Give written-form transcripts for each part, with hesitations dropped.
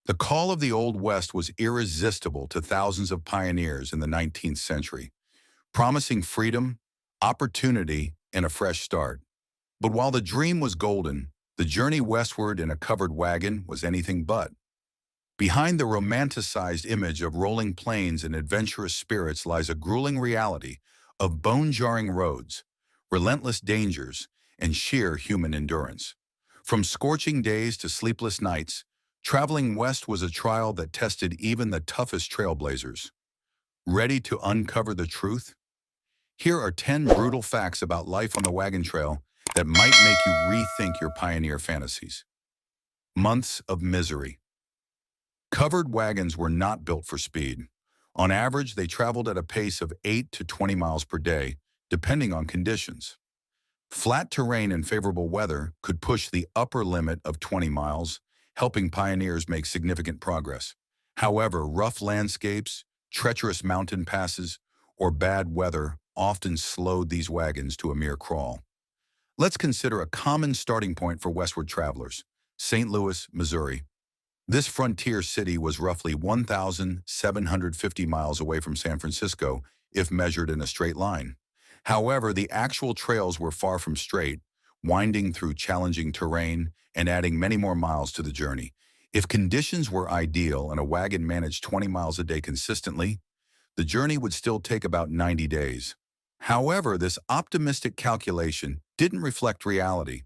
The call of the Old West was irresistible to thousands of pioneers in the 19th century, promising freedom, opportunity, and a fresh start. But while the dream was golden, the journey westward in a covered wagon was anything but. Behind the romanticized image of rolling plains and adventurous spirits lies a grueling reality of bone-jarring roads, relentless dangers, and sheer human endurance. From scorching days to sleepless nights, traveling west was a trial that tested even the toughest trailblazers. Ready to uncover the truth? Here are 10 brutal facts about life on the wagon trail that might make you rethink your pioneer fantasies. Months of misery. Covered wagons were not built for speed. On average, they traveled at a pace of 8 to 20 miles per day, depending on conditions. Flat terrain and favorable weather could push the upper limit of 20 miles, helping pioneers make significant progress. However, rough landscapes, treacherous mountain passes, or bad weather often slowed these wagons to a mere crawl. Let's consider a common starting point for westward travelers, St. Louis, Missouri. This frontier city was roughly 1,750 miles away from San Francisco if measured in a straight line. However, the actual trails were far from straight, winding through challenging terrain and adding many more miles to the journey. If conditions were ideal and a wagon managed 20 miles a day consistently, the journey would still take about 90 days. However, this optimistic calculation didn't reflect reality.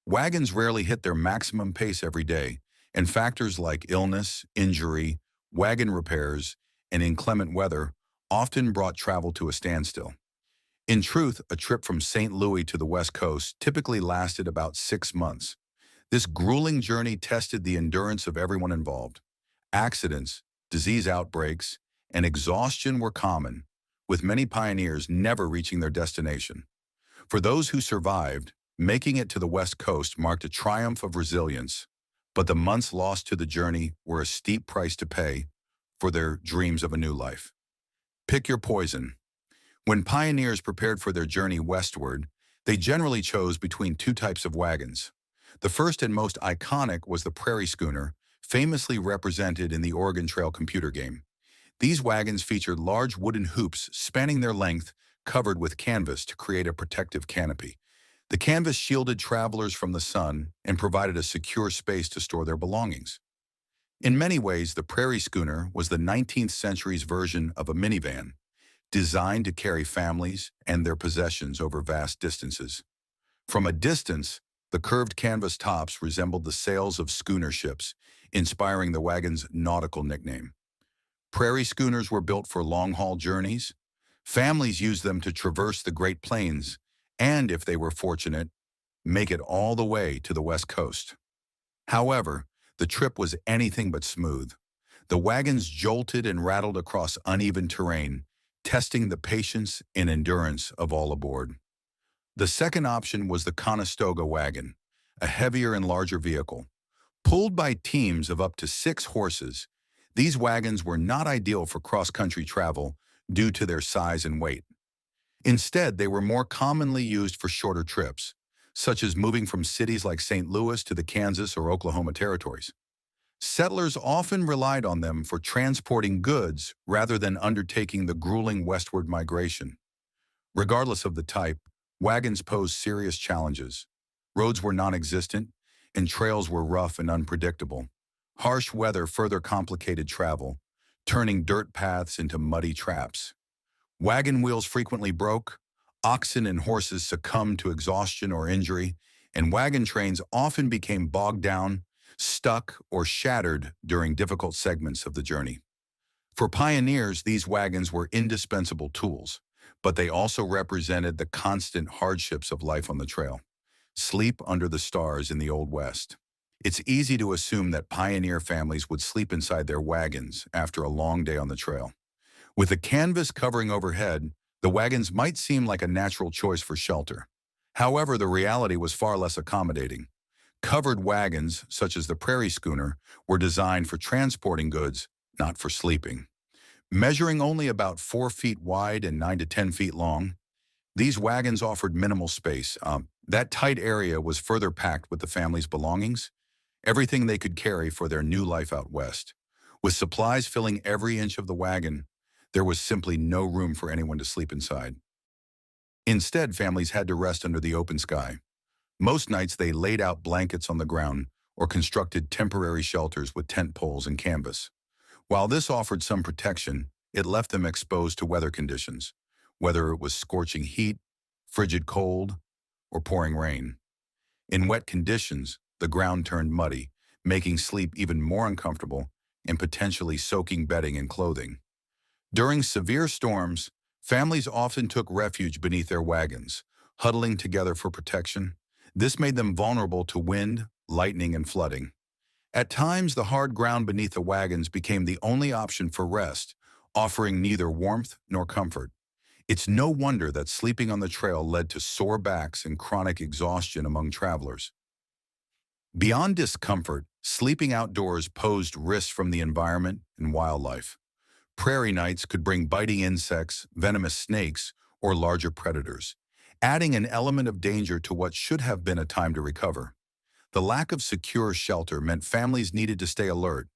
Wagons rarely hit their maximum pace every day, and factors like illness, injury, wagon repairs, and inclement weather often brought travel to a standstill. In truth, a trip from St. Louis to the West Coast typically lasted about 6 months. This grueling journey tested the endurance of everyone involved. Accidents, disease outbreaks, and exhaustion were common, with many pioneers never reaching their destination. For those who survived, making it to the West Coast marked a triumph of resilience, but the months lost to the journey were a steep price to pay for their dreams of a new life. Pick your poison. When pioneers prepared for their journey westward, they generally chose between two types of wagons. The first and most iconic was the prairie schooner, famously represented in the Oregon Trail computer game. These wagons featured large wooden hoops spanning their length, covered with canvas to create a protective canopy. The canvas shielded travelers from the sun and provided a secure space to store their belongings. In many ways, the prairie schooner was the 19th century's version of a minivan, designed to carry families and their possessions over vast distances. From a distance, the curved canvas tops resembled the sails of schooner ships, inspiring the wagon's nautical nickname. Prairie schooners were built for long-haul journeys. Families used them to traverse the Great Plains and, if they were fortunate, make it all the way to the West Coast. However, the trip was anything but smooth. The wagons jolted and rattled across uneven terrain, testing the patience and endurance of all aboard. The second option was the Conestoga wagon, a heavier and larger vehicle. Pulled by teams of up to 6 horses, these wagons were not ideal for cross-country travel due to their size and weight. Instead, they were more commonly used for shorter trips, such as moving from cities like St. Louis to the Kansas or Oklahoma territories. Settlers often relied on them for transporting goods rather than undertaking the grueling westward migration. Regardless of the type, wagons posed serious challenges. Roads were non-existent, and trails were rough and unpredictable. Harsh weather further complicated travel, turning dirt paths into muddy traps. Wagon wheels frequently broke, oxen and horses succumbed to exhaustion or injury, and wagon trains often became bogged down, stuck, or shattered during difficult segments of the journey. For pioneers, these wagons were indispensable tools, but they also represented the constant hardships of life on the trail. Sleep under the stars in the Old West. It's easy to assume that pioneer families would sleep inside their wagons after a long day on the trail. With a canvas covering overhead, the wagons might seem like a natural choice for shelter. However, the reality was far less accommodating. Covered wagons, such as the prairie schooner, were designed for transporting goods, not for sleeping. Measuring only about 4 feet wide and 9 to 10 feet long, these wagons offered minimal space. That tight area was further packed with the family's belongings, everything they could carry for their new life out west. With supplies filling every inch of the wagon, there was simply no room for anyone to sleep inside. Instead, families had to rest under the open sky. Most nights they laid out blankets on the ground or constructed temporary shelters with tent poles and canvas. While this offered some protection, it left them exposed to weather conditions, whether it was scorching heat, frigid cold, or pouring rain. In wet conditions, the ground turned muddy, making sleep even more uncomfortable and potentially soaking bedding and clothing. During severe storms, families often took refuge beneath their wagons, huddling together for protection. This made them vulnerable to wind, lightning, and flooding. At times, the hard ground beneath the wagons became the only option for rest, offering neither warmth nor comfort. It's no wonder that sleeping on the trail led to sore backs and chronic exhaustion among travelers. Beyond discomfort, sleeping outdoors posed risks from the environment and wildlife. Prairie nights could bring biting insects, venomous snakes, or larger predators, adding an element of danger to what should have been a time to recover. The lack of secure shelter meant families needed to stay alert,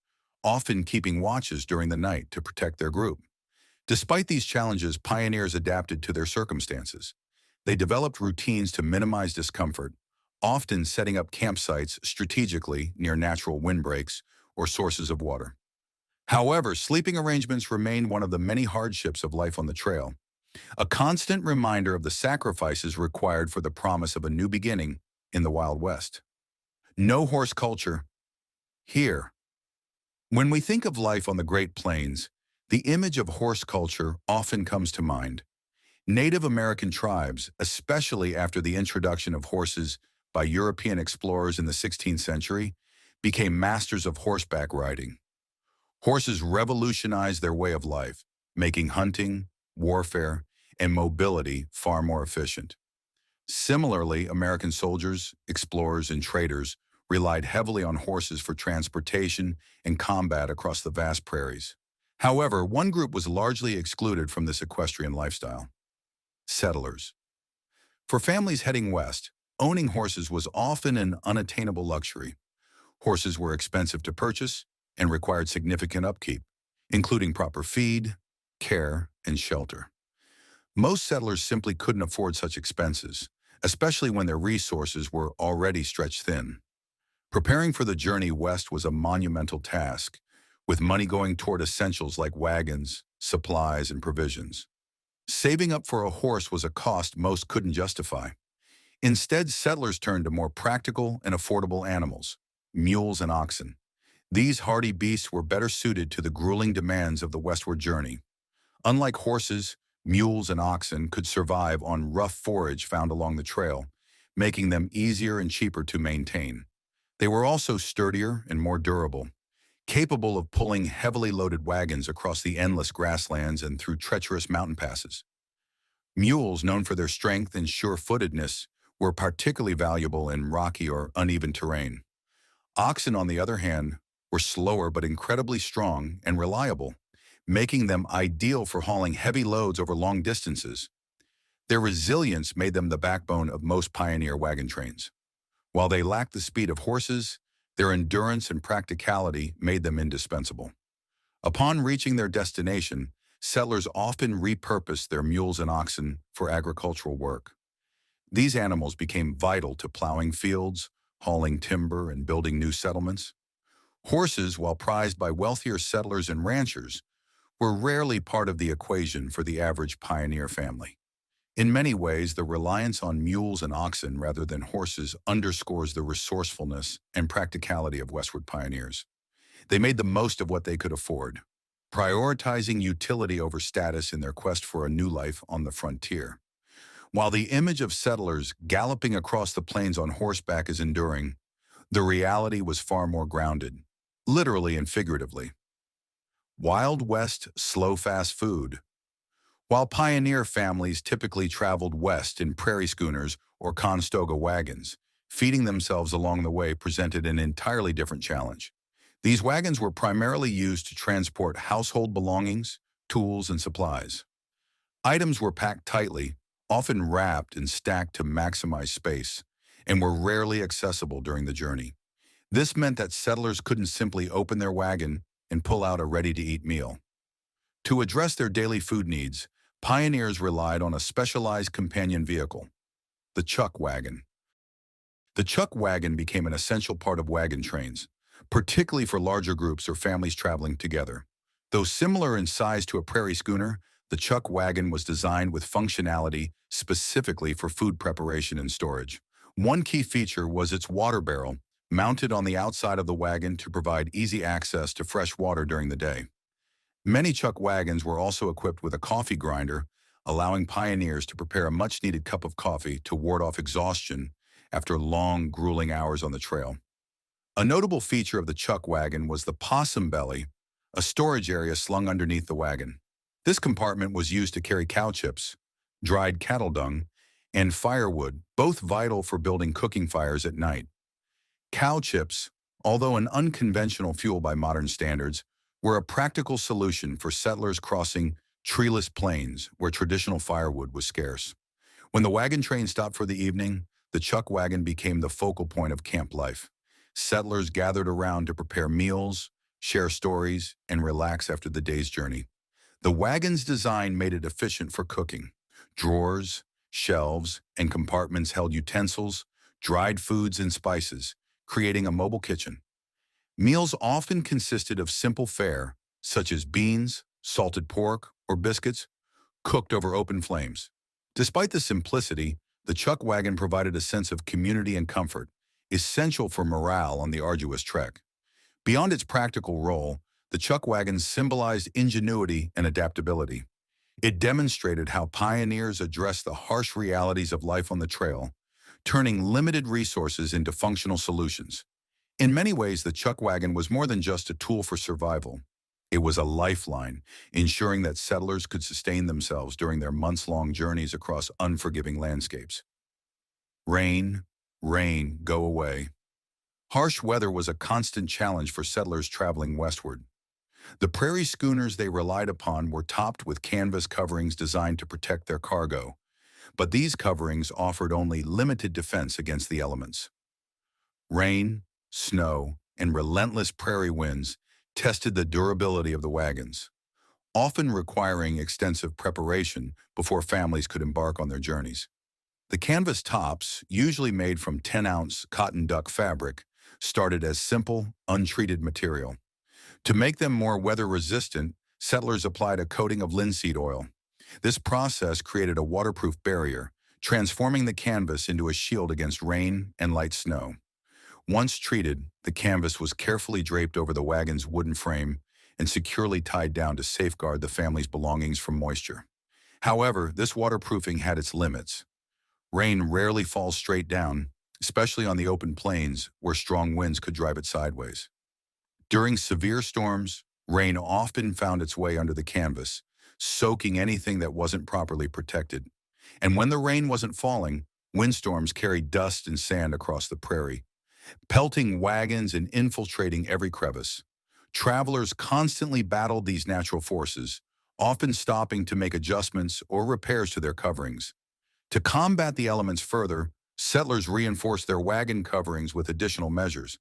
often keeping watches during the night to protect their group. Despite these challenges, pioneers adapted to their circumstances. They developed routines to minimize discomfort, often setting up campsites strategically near natural windbreaks or sources of water. However, sleeping arrangements remained one of the many hardships of life on the trail, a constant reminder of the sacrifices required for the promise of a new beginning in the Wild West. No horse culture here. When we think of life on the Great Plains, the image of horse culture often comes to mind. Native American tribes, especially after the introduction of horses by European explorers in the 16th century, became masters of horseback riding. Horses revolutionized their way of life, making hunting, warfare, and mobility far more efficient. Similarly, American soldiers, explorers, and traders relied heavily on horses for transportation and combat across the vast prairies. However, one group was largely excluded from this equestrian lifestyle: settlers. For families heading west, owning horses was often an unattainable luxury. Horses were expensive to purchase and required significant upkeep, including proper feed, care, and shelter. Most settlers simply couldn't afford such expenses, especially when their resources were already stretched thin. Preparing for the journey west was a monumental task, with money going toward essentials like wagons, supplies, and provisions. Saving up for a horse was a cost most couldn't justify. Instead, settlers turned to more practical and affordable animals: mules and oxen. These hardy beasts were better suited to the grueling demands of the westward journey. Unlike horses, mules and oxen could survive on rough forage found along the trail, making them easier and cheaper to maintain. They were also sturdier and more durable, capable of pulling heavily loaded wagons across the endless grasslands and through treacherous mountain passes. Mules, known for their strength and sure-footedness, were particularly valuable in rocky or uneven terrain. Oxen, on the other hand, were slower but incredibly strong and reliable, making them ideal for hauling heavy loads over long distances. Their resilience made them the backbone of most pioneer wagon trains. While they lacked the speed of horses, their endurance and practicality made them indispensable. Upon reaching their destination, settlers often repurposed their mules and oxen for agricultural work. These animals became vital to plowing fields, hauling timber, and building new settlements. Horses, while prized by wealthier settlers and ranchers, were rarely part of the equation for the average pioneer family. In many ways, the reliance on mules and oxen rather than horses underscores the resourcefulness and practicality of westward pioneers. They made the most of what they could afford, prioritizing utility over status in their quest for a new life on the frontier. While the image of settlers galloping across the plains on horseback is enduring, the reality was far more grounded, literally and figuratively. Wild West slow fast food. While pioneer families typically traveled west in prairie schooners or Conestoga wagons, feeding themselves along the way presented an entirely different challenge. These wagons were primarily used to transport household belongings, tools, and supplies. Items were packed tightly, often wrapped and stacked to maximize space, and were rarely accessible during the journey. This meant that settlers couldn't simply open their wagon and pull out a ready-to-eat meal. To address their daily food needs, pioneers relied on a specialized companion vehicle, the chuck wagon. The chuck wagon became an essential part of wagon trains, particularly for larger groups or families traveling together. Though similar in size to a prairie schooner, the chuck wagon was designed with functionality specifically for food preparation and storage. One key feature was its water barrel, mounted on the outside of the wagon to provide easy access to fresh water during the day. Many chuck wagons were also equipped with a coffee grinder, allowing pioneers to prepare a much-needed cup of coffee to ward off exhaustion after long, grueling hours on the trail. A notable feature of the chuck wagon was the possum belly, a storage area slung underneath the wagon. This compartment was used to carry cow chips, dried cattle dung, and firewood, both vital for building cooking fires at night. Cow chips, although an unconventional fuel by modern standards, were a practical solution for settlers crossing treeless plains where traditional firewood was scarce. When the wagon train stopped for the evening, the chuck wagon became the focal point of camp life. Settlers gathered around to prepare meals, share stories, and relax after the day's journey. The wagon's design made it efficient for cooking. Drawers, shelves, and compartments held utensils, dried foods, and spices, creating a mobile kitchen. Meals often consisted of simple fare, such as beans, salted pork, or biscuits, cooked over open flames. Despite the simplicity, the chuck wagon provided a sense of community and comfort, essential for morale on the arduous trek. Beyond its practical role, the chuck wagon symbolized ingenuity and adaptability. It demonstrated how pioneers addressed the harsh realities of life on the trail, turning limited resources into functional solutions. In many ways, the chuck wagon was more than just a tool for survival. It was a lifeline, ensuring that settlers could sustain themselves during their months-long journeys across unforgiving landscapes. Rain, rain, go away. Harsh weather was a constant challenge for settlers traveling westward. The prairie schooners they relied upon were topped with canvas coverings designed to protect their cargo, but these coverings offered only limited defense against the elements. Rain, snow, and relentless prairie winds tested the durability of the wagons, often requiring extensive preparation before families could embark on their journeys. The canvas tops, usually made from 10-ounce cotton duck fabric, started as simple, untreated material. To make them more weather-resistant, settlers applied a coating of linseed oil. This process created a waterproof barrier, transforming the canvas into a shield against rain and light snow. Once treated, the canvas was carefully draped over the wagon's wooden frame and securely tied down to safeguard the family's belongings from moisture. However, this waterproofing had its limits. Rain rarely falls straight down, especially on the open plains where strong winds could drive it sideways. During severe storms, rain often found its way under the canvas, soaking anything that wasn't properly protected. And when the rain wasn't falling, windstorms carried dust and sand across the prairie, pelting wagons and infiltrating every crevice. Travelers constantly battled these natural forces, often stopping to make adjustments or repairs to their coverings. To combat the elements further, settlers reinforced their wagon coverings with additional measures.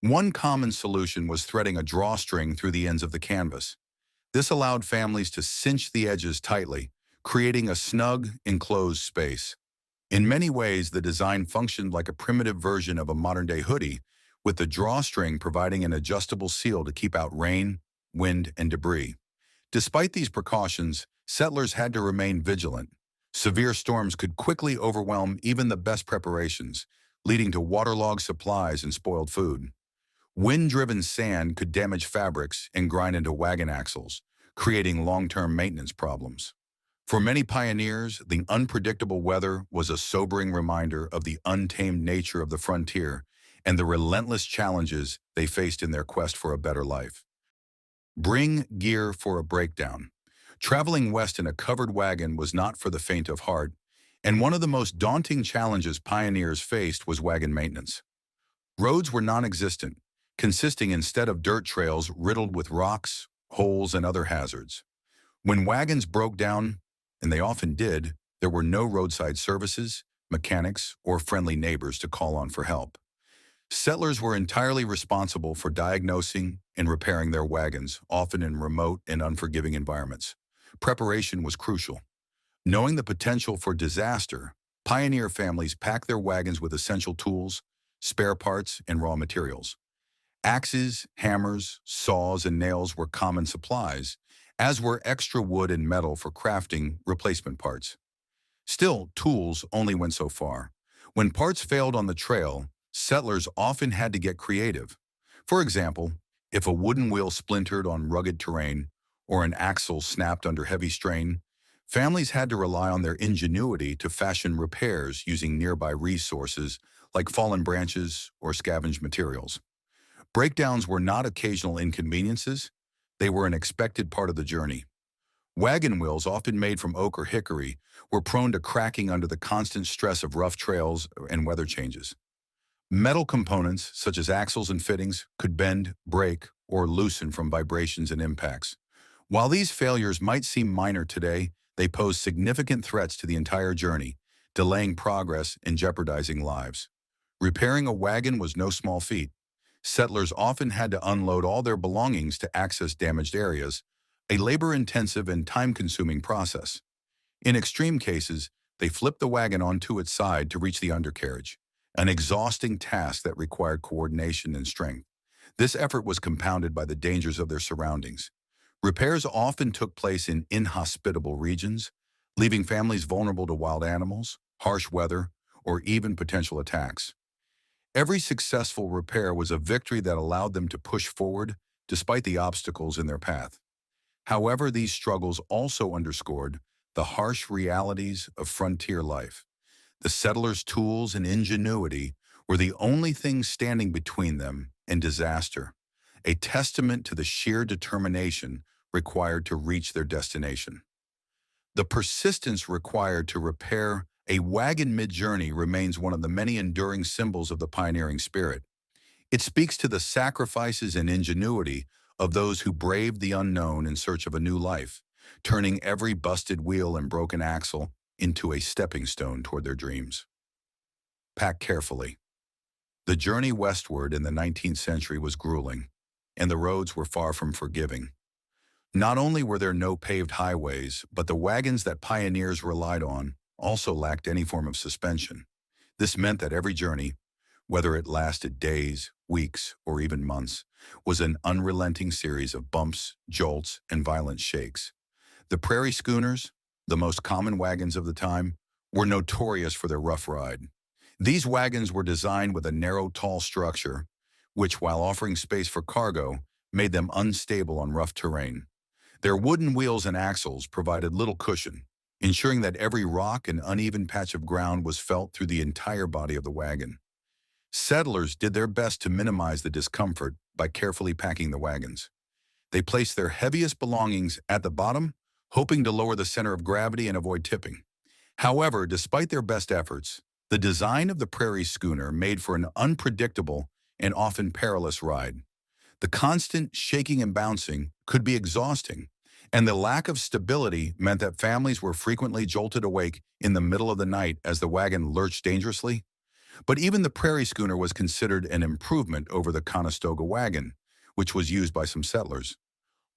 One common solution was threading a drawstring through the ends of the canvas. This allowed families to cinch the edges tightly, creating a snug, enclosed space. In many ways, the design functioned like a primitive version of a modern-day hoodie, with the drawstring providing an adjustable seal to keep out rain, wind, and debris. Despite these precautions, settlers had to remain vigilant. Severe storms could quickly overwhelm even the best preparations, leading to waterlogged supplies and spoiled food. Wind-driven sand could damage fabrics and grind into wagon axles, creating long-term maintenance problems. For many pioneers, the unpredictable weather was a sobering reminder of the untamed nature of the frontier and the relentless challenges they faced in their quest for a better life. Bring gear for a breakdown. Traveling west in a covered wagon was not for the faint of heart, and one of the most daunting challenges pioneers faced was wagon maintenance. Roads were non-existent, consisting instead of dirt trails riddled with rocks, holes, and other hazards. When wagons broke down, and they often did, there were no roadside services, mechanics, or friendly neighbors to call on for help. Settlers were entirely responsible for diagnosing and repairing their wagons, often in remote and unforgiving environments. Preparation was crucial. Knowing the potential for disaster, pioneer families packed their wagons with essential tools, spare parts, and raw materials. Axes, hammers, saws, and nails were common supplies, as were extra wood and metal for crafting replacement parts. Still, tools only went so far. When parts failed on the trail, settlers often had to get creative. For example, if a wooden wheel splintered on rugged terrain or an axle snapped under heavy strain, families had to rely on their ingenuity to fashion repairs using nearby resources like fallen branches or scavenged materials. Breakdowns were not occasional inconveniences, they were an expected part of the journey. Wagon wheels, often made from oak or hickory, were prone to cracking under the constant stress of rough trails and weather changes. Metal components, such as axles and fittings, could bend, break, or loosen from vibrations and impacts. While these failures might seem minor today, they pose significant threats to the entire journey, delaying progress and jeopardizing lives. Repairing a wagon was no small feat. Settlers often had to unload all their belongings to access damaged areas, a labor-intensive and time-consuming process. In extreme cases, they flipped the wagon onto its side to reach the undercarriage, an exhausting task that required coordination and strength. This effort was compounded by the dangers of their surroundings. Repairs often took place in inhospitable regions, leaving families vulnerable to wild animals, harsh weather, or even potential attacks. Every successful repair was a victory that allowed them to push forward despite the obstacles in their path. However, these struggles also underscored the harsh realities of frontier life. The settlers' tools and ingenuity were the only things standing between them and disaster, a testament to the sheer determination required to reach their destination. The persistence required to repair a wagon mid-journey remains one of the many enduring symbols of the pioneering spirit. It speaks to the sacrifices and ingenuity of those who braved the unknown in search of a new life, turning every busted wheel and broken axle into a stepping stone toward their dreams. Pack carefully. The journey westward in the 19th century was grueling, and the roads were far from forgiving. Not only were there no paved highways, but the wagons that pioneers relied on also lacked any form of suspension. This meant that every journey, whether it lasted days, weeks, or even months, was an unrelenting series of bumps, jolts, and violent shakes. The prairie schooners, the most common wagons of the time, were notorious for their rough ride. These wagons were designed with a narrow, tall structure, which, while offering space for cargo, made them unstable on rough terrain. Their wooden wheels and axles provided little cushion, ensuring that every rock and uneven patch of ground was felt through the entire body of the wagon. Settlers did their best to minimize the discomfort by carefully packing the wagons. They placed their heaviest belongings at the bottom, hoping to lower the center of gravity and avoid tipping. However, despite their best efforts, the design of the prairie schooner made for an unpredictable and often perilous ride. The constant shaking and bouncing could be exhausting, and the lack of stability meant that families were frequently jolted awake in the middle of the night as the wagon lurched dangerously. But even the prairie schooner was considered an improvement over the Conestoga wagon, which was used by some settlers.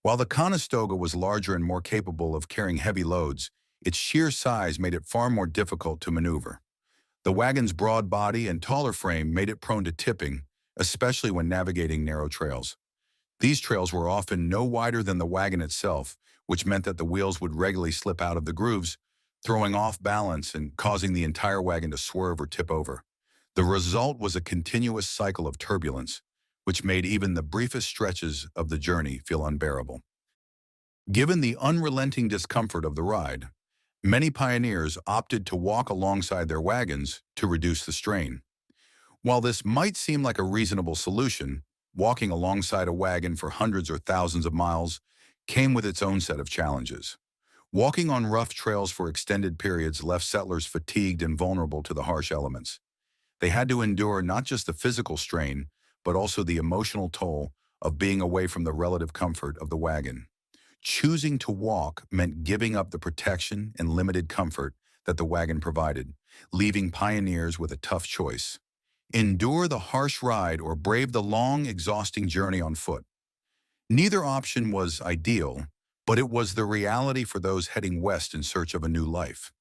While the Conestoga was larger and more capable of carrying heavy loads, its sheer size made it far more difficult to maneuver. The wagon's broad body and taller frame made it prone to tipping, especially when navigating narrow trails. These trails were often no wider than the wagon itself, which meant that the wheels would regularly slip out of the grooves, throwing off balance and causing the entire wagon to swerve or tip over. The result was a continuous cycle of turbulence, which made even the briefest stretches of the journey feel unbearable. Given the unrelenting discomfort of the ride, many pioneers opted to walk alongside their wagons to reduce the strain. While this might seem like a reasonable solution, walking alongside a wagon for hundreds or thousands of miles came with its own set of challenges. Walking on rough trails for extended periods left settlers fatigued and vulnerable to the harsh elements. They had to endure not just the physical strain, but also the emotional toll of being away from the relative comfort of the wagon. Choosing to walk meant giving up the protection and limited comfort that the wagon provided, leaving pioneers with a tough choice. endure the harsh ride or brave the long, exhausting journey on foot. Neither option was ideal, but it was the reality for those heading west in search of a new life.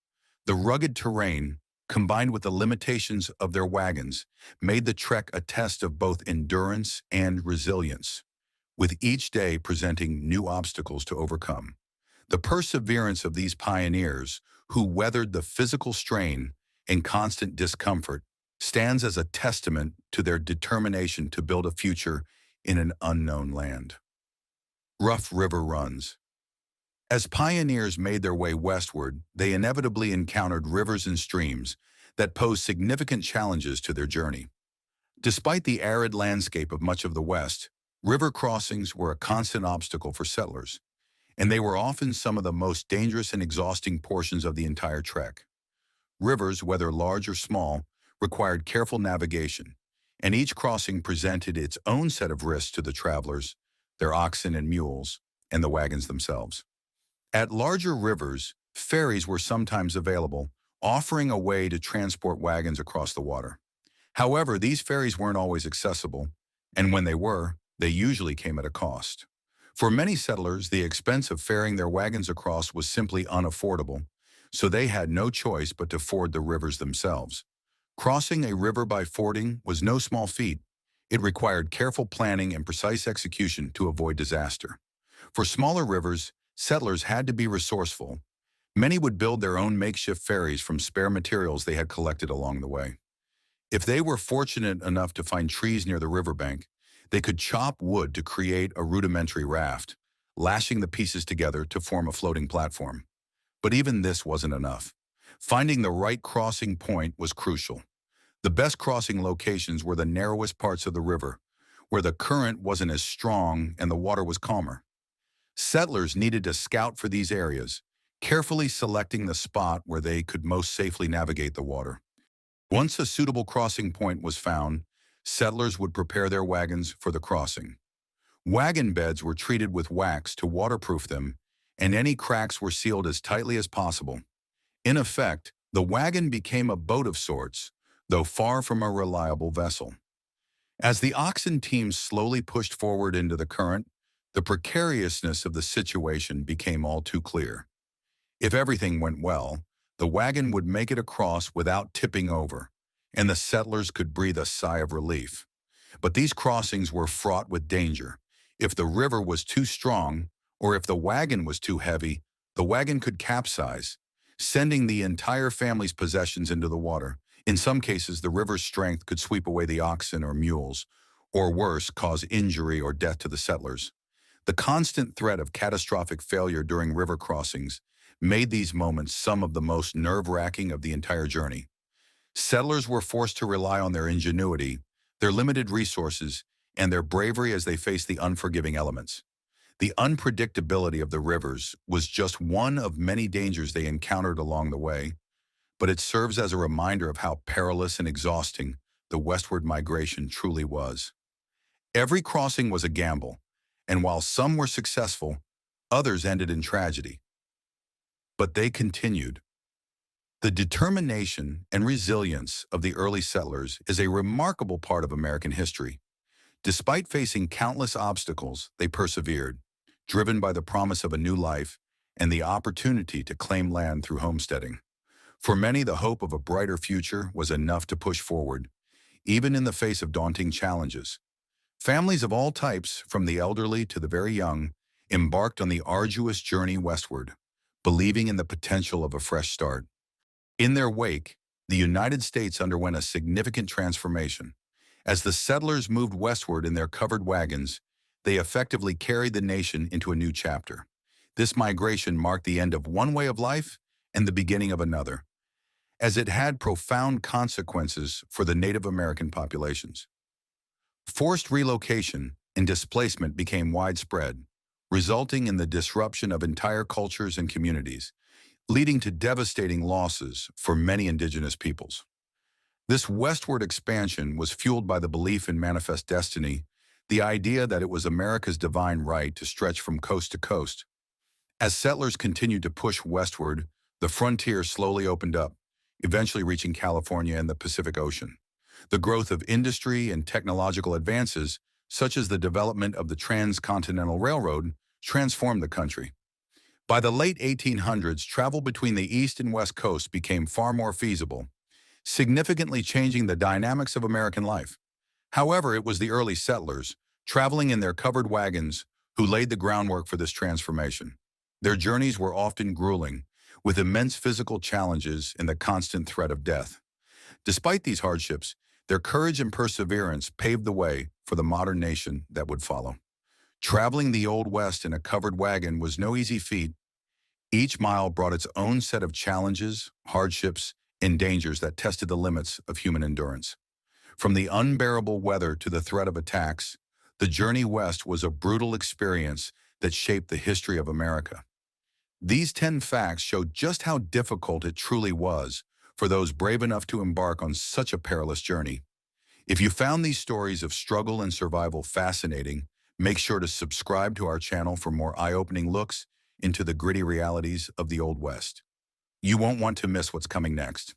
The rugged terrain, combined with the limitations of their wagons, made the trek a test of both endurance and resilience, with each day presenting new obstacles to overcome. The perseverance of these pioneers, who weathered the physical strain and constant discomfort, stands as a testament to their determination to build a future in an unknown land. Rough river runs. As pioneers made their way westward, they inevitably encountered rivers and streams that posed significant challenges to their journey. Despite the arid landscape of much of the West, river crossings were a constant obstacle for settlers, and they were often some of the most dangerous and exhausting portions of the entire trek. Rivers, whether large or small, required careful navigation, and each crossing presented its own set of risks to the travelers, their oxen and mules, and the wagons themselves. At larger rivers, ferries were sometimes available, offering a way to transport wagons across the water. However, these ferries weren't always accessible, and when they were, they usually came at a cost. For many settlers, the expense of ferrying their wagons across was simply unaffordable, so they had no choice but to ford the rivers themselves. Crossing a river by fording was no small feat. It required careful planning and precise execution to avoid disaster. For smaller rivers, settlers had to be resourceful. Many would build their own makeshift ferries from spare materials they had collected along the way. If they were fortunate enough to find trees near the riverbank, they could chop wood to create a rudimentary raft, lashing the pieces together to form a floating platform. But even this wasn't enough. Finding the right crossing point was crucial. The best crossing locations were the narrowest parts of the river, where the current wasn't as strong and the water was calmer. Settlers needed to scout for these areas, carefully selecting the spot where they could most safely navigate the water. Once a suitable crossing point was found, settlers would prepare their wagons for the crossing. Wagon beds were treated with wax to waterproof them, and any cracks were sealed as tightly as possible. In effect, the wagon became a boat of sorts, though far from a reliable vessel. As the oxen teams slowly pushed forward into the current, the precariousness of the situation became all too clear. If everything went well, the wagon would make it across without tipping over, and the settlers could breathe a sigh of relief. But these crossings were fraught with danger. If the river was too strong, or if the wagon was too heavy, the wagon could capsize, sending the entire family's possessions into the water. In some cases, the river's strength could sweep away the oxen or mules, or worse, cause injury or death to the settlers. The constant threat of catastrophic failure during river crossings made these moments some of the most nerve-wracking of the entire journey. Settlers were forced to rely on their ingenuity, their limited resources, and their bravery as they faced the unforgiving elements. The unpredictability of the rivers was just one of many dangers they encountered along the way, but it serves as a reminder of how perilous and exhausting the westward migration truly was. Every crossing was a gamble, and while some were successful, others ended in tragedy. But they continued. The determination and resilience of the early settlers is a remarkable part of American history. Despite facing countless obstacles, they persevered, driven by the promise of a new life and the opportunity to claim land through homesteading. For many, the hope of a brighter future was enough to push forward, even in the face of daunting challenges. Families of all types, from the elderly to the very young, embarked on the arduous journey westward, believing in the potential of a fresh start. In their wake, the United States underwent a significant transformation. As the settlers moved westward in their covered wagons, they effectively carried the nation into a new chapter. This migration marked the end of one way of life and the beginning of another, as it had profound consequences for the Native American populations. Forced relocation and displacement became widespread, resulting in the disruption of entire cultures and communities, leading to devastating losses for many indigenous peoples. This westward expansion was fueled by the belief in manifest destiny, the idea that it was America's divine right to stretch from coast to coast. As settlers continued to push westward, the frontier slowly opened up, eventually reaching California and the Pacific Ocean. The growth of industry and technological advances, such as the development of the Transcontinental Railroad, transformed the country. By the late 1800s, travel between the East and West Coasts became far more feasible, significantly changing the dynamics of American life. However, it was the early settlers, traveling in their covered wagons, who laid the groundwork for this transformation. Their journeys were often grueling, with immense physical challenges and the constant threat of death. Despite these hardships, their courage and perseverance paved the way for the modern nation that would follow. Traveling the Old West in a covered wagon was no easy feat. Each mile brought its own set of challenges, hardships, and dangers that tested the limits of human endurance. From the unbearable weather to the threat of attacks, the journey west was a brutal experience that shaped the history of America. These 10 facts show just how difficult it truly was for those brave enough to embark on such a perilous journey. If you found these stories of struggle and survival fascinating, make sure to subscribe to our channel for more eye-opening looks into the gritty realities of the Old West. You won't want to miss what's coming next.